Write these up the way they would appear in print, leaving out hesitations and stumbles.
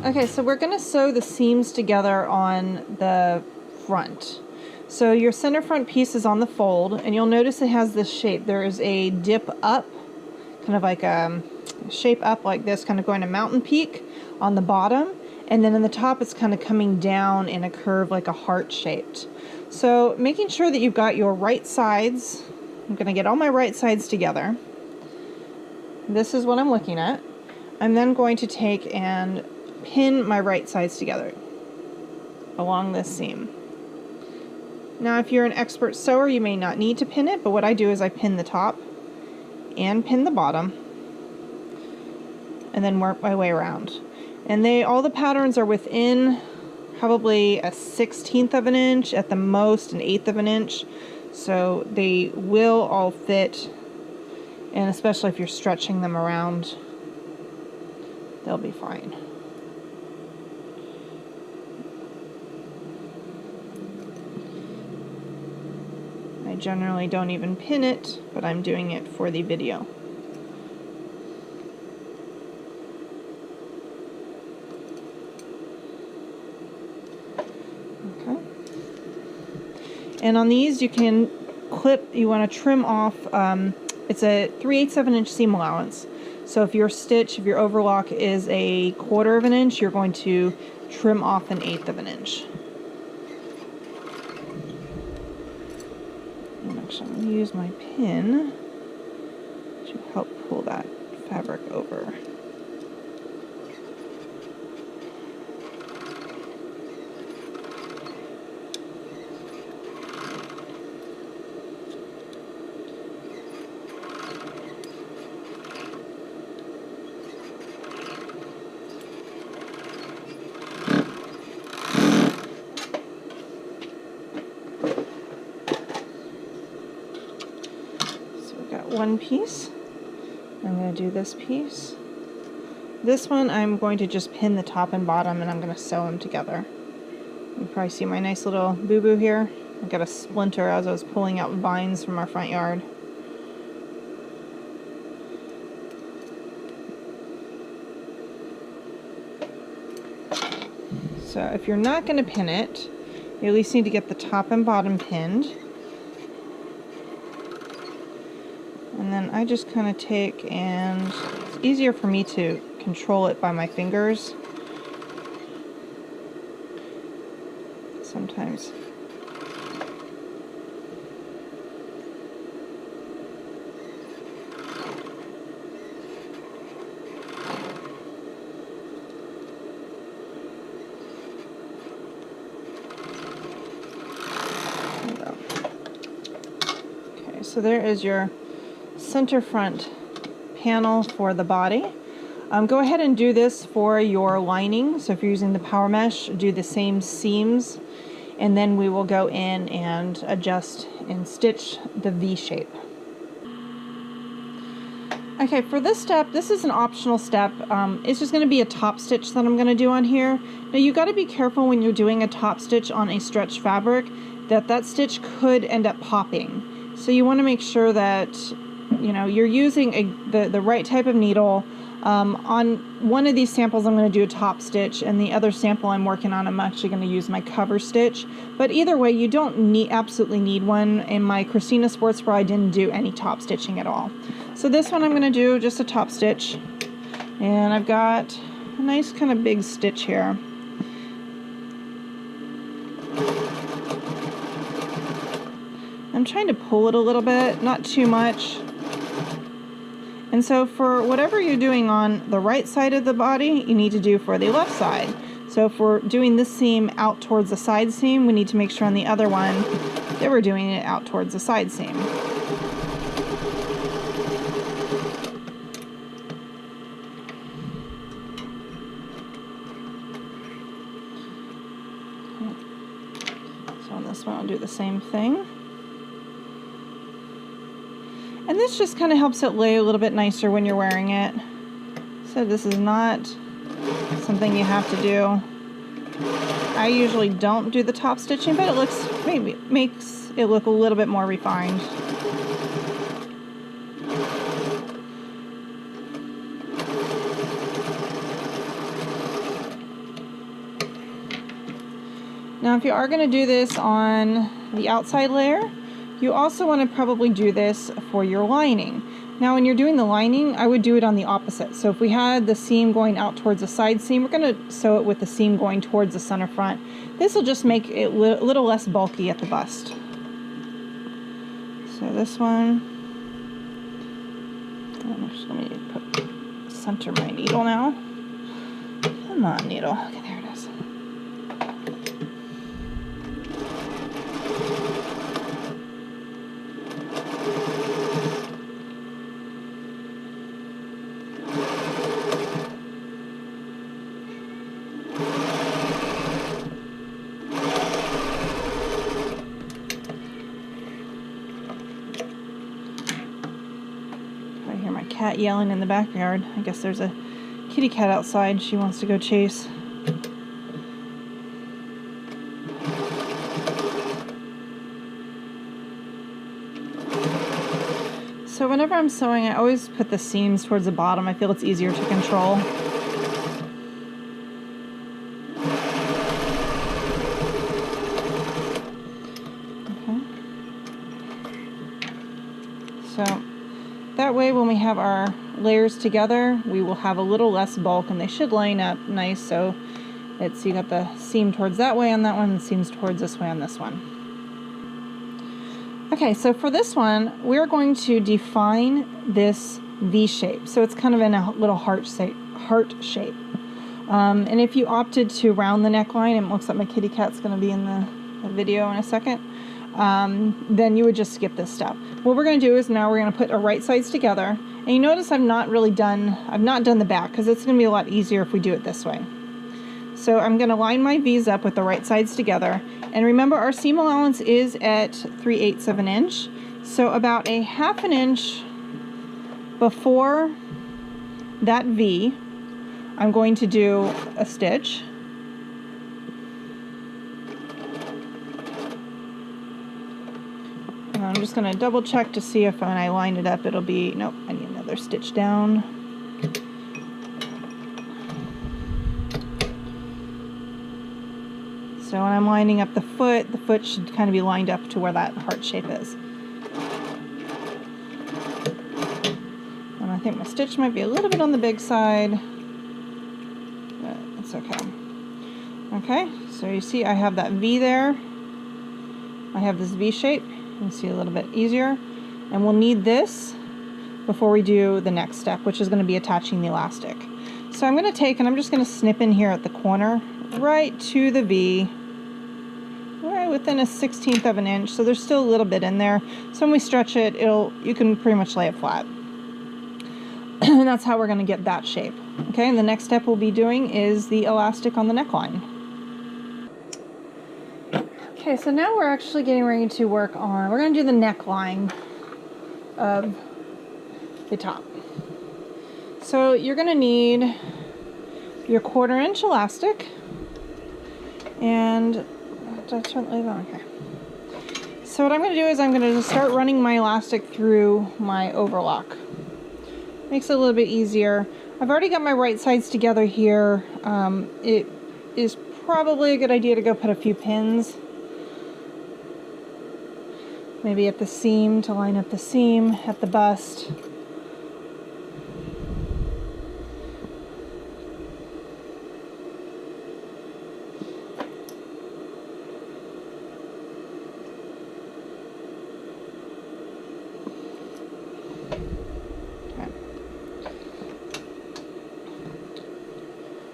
Okay, so we're going to sew the seams together on the front. So your center front piece is on the fold, and you'll notice it has this shape. There is a dip up, kind of like a shape up like this, kind of going to mountain peak on the bottom, and then in the top it's kind of coming down in a curve like a heart shaped. So making sure that you've got your right sides, I'm going to get all my right sides together. This is what I'm looking at. I'm then going to take and pin my right sides together along this seam. Now if you're an expert sewer, you may not need to pin it, but what I do is I pin the top and pin the bottom and then work my way around. And all the patterns are within probably a 1/16 of an inch, at the most an 1/8 of an inch, so they will all fit, and especially if you're stretching them around, they'll be fine. I generally don't even pin it, but I'm doing it for the video. Okay. And on these you can clip, you want to trim off, it's a 3/8 of an inch seam allowance. So if your stitch, if your overlock is a 1/4 of an inch, you're going to trim off an 1/8 of an inch. And actually, I'm going to use my pin to help pull that fabric over. One piece. I'm going to do this piece. This one I'm going to just pin the top and bottom, and I'm going to sew them together. You probably see my nice little boo-boo here. I got a splinter as I was pulling out vines from our front yard. So if you're not going to pin it, you at least need to get the top and bottom pinned. And then I just kind of take, and it's easier for me to control it by my fingers. Sometimes. Okay, so there is your center front panel for the body. Go ahead and do this for your lining. So if you're using the power mesh, do the same seams, and then we will go in and adjust and stitch the V shape. Okay, for this step, this is an optional step. It's just going to be a top stitch that I'm going to do on here. Now you got to be careful when you're doing a top stitch on a stretch fabric that stitch could end up popping. So you want to make sure that you're using the right type of needle. On one of these samples I'm going to do a top stitch, and the other sample I'm working on I'm actually going to use my cover stitch. But either way, you don't absolutely need one. In my Christina Sports Bra I didn't do any top stitching at all. So this one I'm going to do just a top stitch, and I've got a nice kind of big stitch here. I'm trying to pull it a little bit, not too much. And so for whatever you're doing on the right side of the body, you need to do for the left side. So if we're doing this seam out towards the side seam, we need to make sure on the other one that we're doing it out towards the side seam. So on this one I'll do the same thing. And this just kind of helps it lay a little bit nicer when you're wearing it. So this is not something you have to do. I usually don't do the top stitching, but it makes it look a little bit more refined. Now if you are going to do this on the outside layer, you also want to probably do this for your lining. Now when you're doing the lining, I would do it on the opposite. So if we had the seam going out towards the side seam, we're going to sew it with the seam going towards the center front. This will just make it a little less bulky at the bust. So this one, I'm just going to center my needle now. Come on, needle. Okay, there it is. I hear my cat yelling in the backyard. I guess there's a kitty cat outside. She wants to go chase. So whenever I'm sewing, I always put the seams towards the bottom. I feel it's easier to control. Okay. So that way when we have our layers together, we will have a little less bulk, and they should line up nice. So you got the seam towards that way on that one, and seams towards this way on this one. Okay, so for this one, we're going to define this V shape. So it's kind of in a little heart shape. And if you opted to round the neckline, and it looks like my kitty cat's going to be in the video in a second, then you would just skip this step. What we're going to do is now we're going to put our right sides together. And you notice I've not done the back, because it's going to be a lot easier if we do it this way. So I'm going to line my V's up with the right sides together. And remember, our seam allowance is at 3/8 of an inch. So about a 1/2 inch before that V, I'm going to do a stitch. And I'm just going to double check to see if when I line it up, it'll be, nope, I need another stitch down. So when I'm lining up the foot should kind of be lined up to where that heart shape is. And I think my stitch might be a little bit on the big side, but it's okay. Okay, so you see I have that V there. I have this V shape. You can see a little bit easier. And we'll need this before we do the next step, which is going to be attaching the elastic. So I'm going to take and I'm just going to snip in here at the corner, right to the V. Right within a 1/16 of an inch, so there's still a little bit in there. So when we stretch it, you can pretty much lay it flat. And that's how we're going to get that shape. Okay, and the next step we'll be doing is the elastic on the neckline. Okay, so now we're actually getting ready to work on, we're going to do the neckline of the top. So you're going to need your 1/4 inch elastic, and did I turn the on? Okay. So what I'm going to do is I'm going to start running my elastic through my overlock. Makes it a little bit easier. I've already got my right sides together here. It is probably a good idea to go put a few pins. Maybe at the seam to line up the seam, at the bust.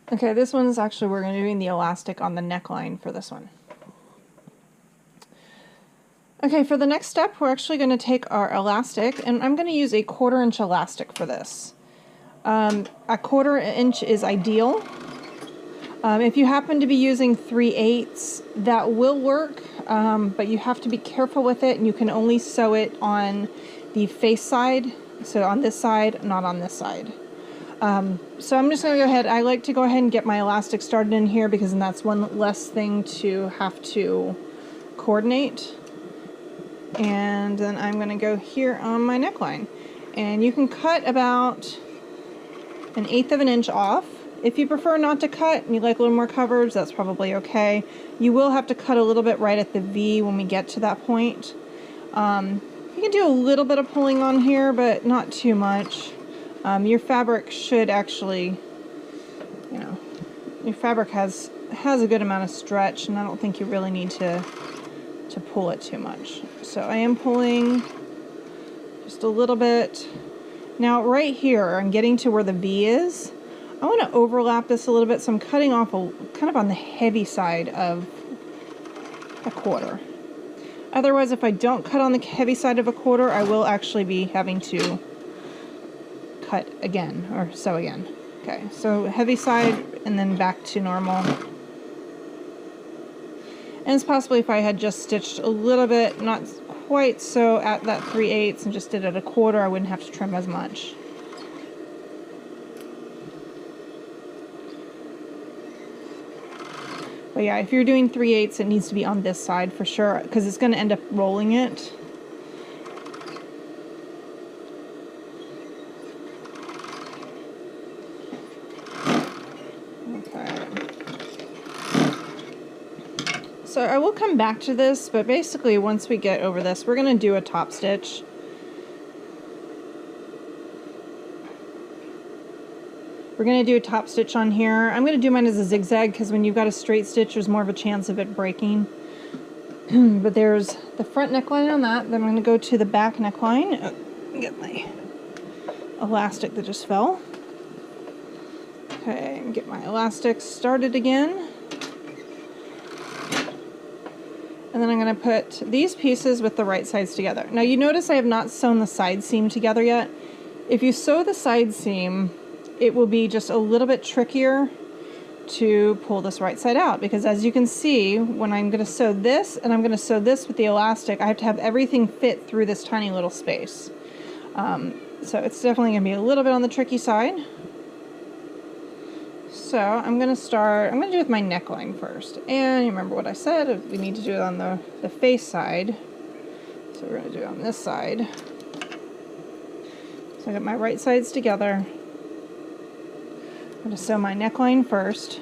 Okay, this one's actually, we're going to be doing the elastic on the neckline for this one. Okay, for the next step, we're actually going to take our elastic, and I'm going to use a 1/4 inch elastic for this. A 1/4 inch is ideal. If you happen to be using 3/8, that will work, but you have to be careful with it, and you can only sew it on the face side, so on this side, not on this side. So I'm just going to go ahead, I like to go ahead and get my elastic started in here, because then that's one less thing to have to coordinate. And then I'm going to go here on my neckline. And you can cut about 1/8 of an inch off, If you prefer not to cut and you like a little more coverage, that's probably okay. You will have to cut a little bit right at the V when we get to that point. You can do a little bit of pulling on here, but not too much. Your fabric should actually, you know, your fabric has a good amount of stretch, and I don't think you really need to pull it too much. So I am pulling just a little bit. Now right here, I'm getting to where the V is. I want to overlap this a little bit, so I'm cutting off kind of on the heavy side of a quarter. Otherwise, if I don't cut on the heavy side of a quarter, I will actually be having to cut again, or sew again. Okay, so heavy side and then back to normal. And it's possibly if I had just stitched a little bit, not quite so at that 3/8 and just did it a quarter, I wouldn't have to trim as much. But yeah, if you're doing 3/8, it needs to be on this side for sure, because it's going to end up rolling it. So I will come back to this, but basically once we get over this, we're going to do a top stitch. We're going to do a top stitch on here. I'm going to do mine as a zigzag because when you've got a straight stitch, there's more of a chance of it breaking. But there's the front neckline on that. Then I'm going to go to the back neckline. Oh, get my elastic that just fell. Okay, get my elastic started again. And then I'm going to put these pieces with the right sides together. Now you notice I have not sewn the side seam together yet. If you sew the side seam, it will be just a little bit trickier to pull this right side out, because as you can see, when I'm going to sew this and I'm going to sew this with the elastic, I have to have everything fit through this tiny little space. So it's definitely going to be a little bit on the tricky side. So I'm going to do it with my neckline first. And you remember what I said, we need to do it on the face side. So we're going to do it on this side. So I got my right sides together. I'm going to sew my neckline first.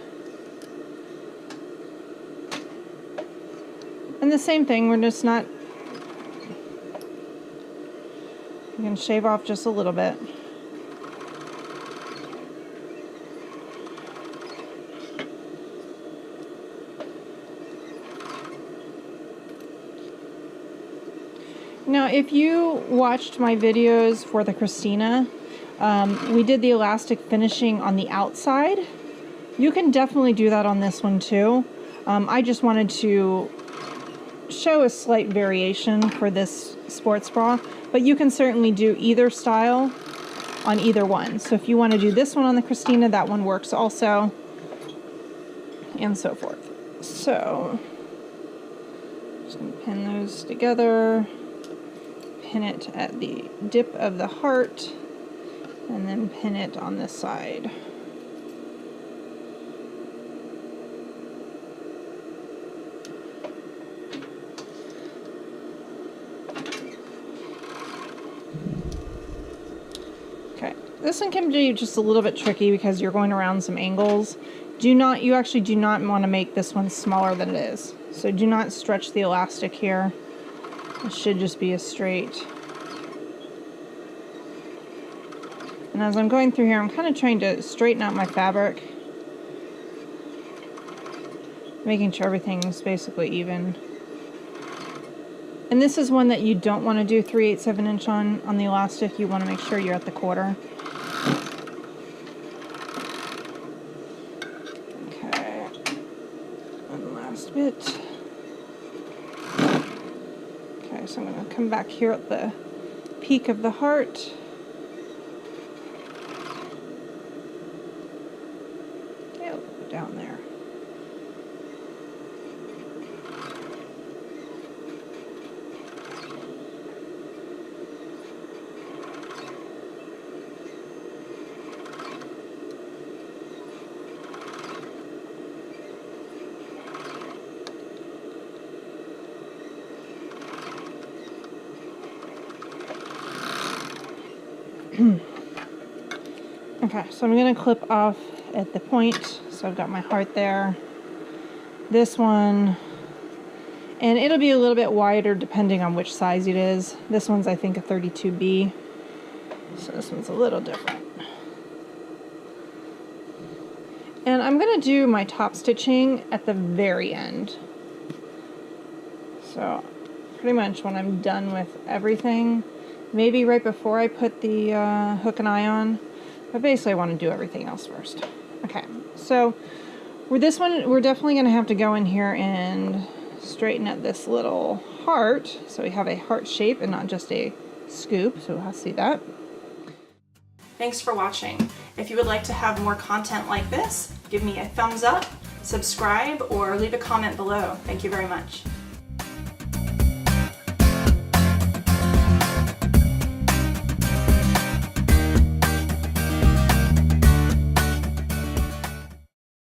And the same thing, we're just not, you can shave off just a little bit. Now, if you watched my videos for the Christina, we did the elastic finishing on the outside. You can definitely do that on this one too. I just wanted to show a slight variation for this sports bra, but you can certainly do either style on either one. So if you want to do this one on the Christina, that one works also, and so forth. So, just going to pin those together. Pin it at the dip of the heart, and then pin it on this side. Okay, this one can be just a little bit tricky because you're going around some angles. You actually do not want to make this one smaller than it is. So do not stretch the elastic here. It should just be a straight. And as I'm going through here, I'm kind of trying to straighten out my fabric, making sure everything's basically even. And this is one that you don't want to do 3/8 of an inch on the elastic. You want to make sure you're at the quarter. Okay, and last bit. So I'm going to come back here at the peak of the heart. Okay, down there. Okay, so I'm going to clip off at the point. So I've got my heart there. This one, and it'll be a little bit wider depending on which size it is. This one's, I think, a 32B. So this one's a little different. And I'm going to do my top stitching at the very end. So pretty much when I'm done with everything, maybe right before I put the hook and eye on, but basically I want to do everything else first. Okay, so with this one, we're definitely going to have to go in here and straighten out this little heart, so we have a heart shape and not just a scoop, so we'll see that. Thanks for watching. If you would like to have more content like this, give me a thumbs up, subscribe, or leave a comment below. Thank you very much.